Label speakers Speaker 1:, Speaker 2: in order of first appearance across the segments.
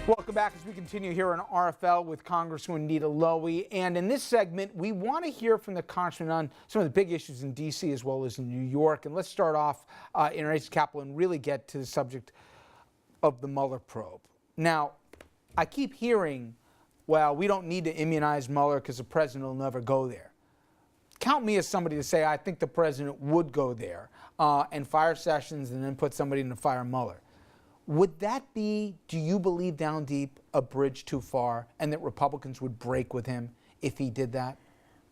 Speaker 1: Welcome back as we continue here on RFL with Congresswoman Nita Lowey. And in this segment, we want to hear from the congressman on some of the big issues in D.C. as well as in New York. And let's start off in our Capitol and really get to the subject of the Mueller probe. Now, I keep hearing, well, we don't need to immunize Mueller because the president will never go there. Count me as somebody to say I think the president would go there and fire Sessions and then put somebody in to fire Mueller. Would that be, do you believe down deep, a bridge too far and that Republicans would break with him if he did that?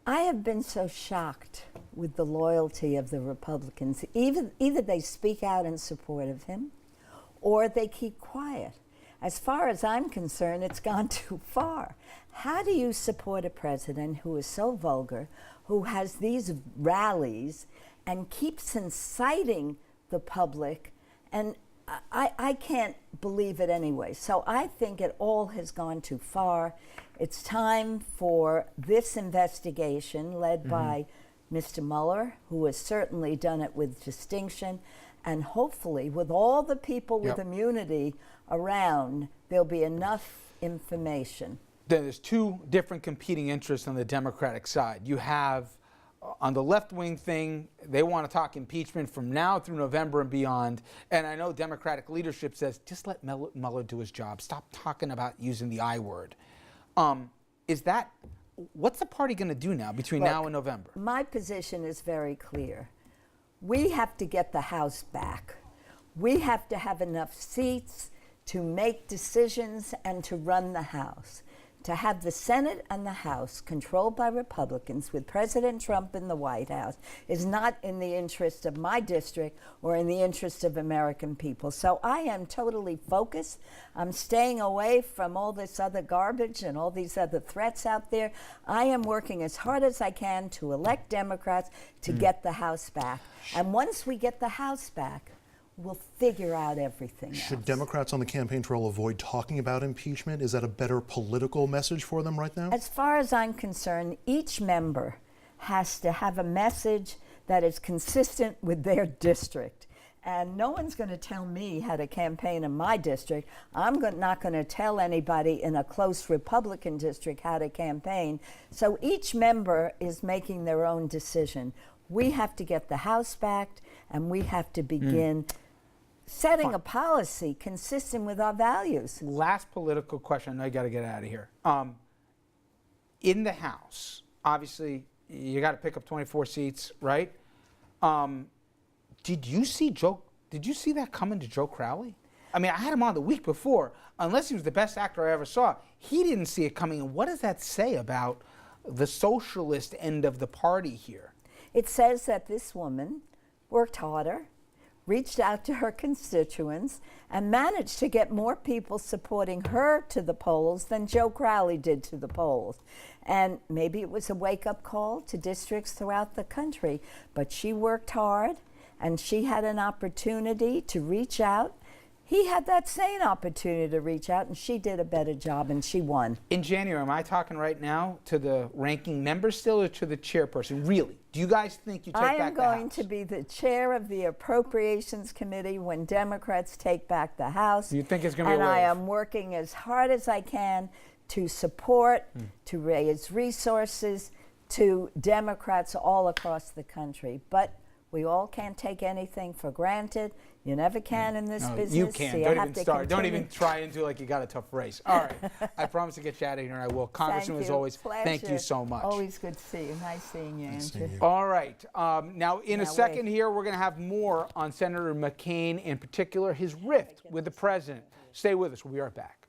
Speaker 2: I have been so shocked with the loyalty of the Republicans. Either they speak out in support of him or they keep quiet. As far as I'm concerned, it's gone too far. How do you support a president who is so vulgar, who has these rallies and keeps inciting the public? And I can't believe it anyway. So I think it all has gone too far. It's time for this investigation led by Mr. Mueller, who has certainly done it with distinction, and hopefully with all the people with immunity around, there'll be enough information.
Speaker 1: There's two different competing interests on the Democratic side. You have on the left-wing thing, they want to talk impeachment from now through November and beyond. And I know Democratic leadership says, just let Mueller do his job. Stop talking about using the I word. What's the party going to do now between now and November?
Speaker 2: My position is very clear. We have to get the House back. We have to have enough seats to make decisions and to run the House. To have the Senate and the House controlled by Republicans with President Trump in the White House is not in the interest of my district or in the interest of American people. So I am totally focused. I'm staying away from all this other garbage and all these other threats out there. I am working as hard as I can to elect Democrats to get the House back. And once we get the House back, we'll figure out everything
Speaker 3: Should
Speaker 2: else.
Speaker 3: Democrats on the campaign trail avoid talking about impeachment? Is that a better political message for them right now?
Speaker 2: As far as I'm concerned, each member has to have a message that is consistent with their district. And no one's going to tell me how to campaign in my district. I'm not going to tell anybody in a close Republican district how to campaign. So each member is making their own decision. We have to get the House back, and we have to begin setting a policy consistent with our values.
Speaker 1: Last political question. I know you got to get out of here. In the House, obviously, you got to pick up 24 seats, right? Did you see that coming to Joe Crowley? I mean, I had him on the week before. Unless he was the best actor I ever saw, he didn't see it coming. And what does that say about the socialist end of the party here?
Speaker 2: It says that this woman worked harder, reached out to her constituents, and managed to get more people supporting her to the polls than Joe Crowley did to the polls. And maybe it was a wake-up call to districts throughout the country, but she worked hard, and she had an opportunity to reach out. He had that same opportunity to reach out, and she did a better job, and she won.
Speaker 1: In January, am I talking right now to the ranking member still or to the chairperson? Really? Do you guys think you take back the House?
Speaker 2: I am going to be the chair of the Appropriations Committee when Democrats take back the House.
Speaker 1: You think it's going to be a wave?
Speaker 2: And I am working as hard as I can to support, to raise resources to Democrats all across the country. But we all can't take anything for granted. You never can in this business.
Speaker 1: You can't.
Speaker 2: So
Speaker 1: Don't even start. Don't even try and do like you got a tough race. All right. I promise to get you out of here, and I will. Congressman, as always, thank you so much.
Speaker 2: Always good to see you. Nice seeing you, Andrew.
Speaker 1: All right. Now, in a second here, we're going to have more on Senator McCain, in particular, his rift with the president. Stay with us. We'll be right back.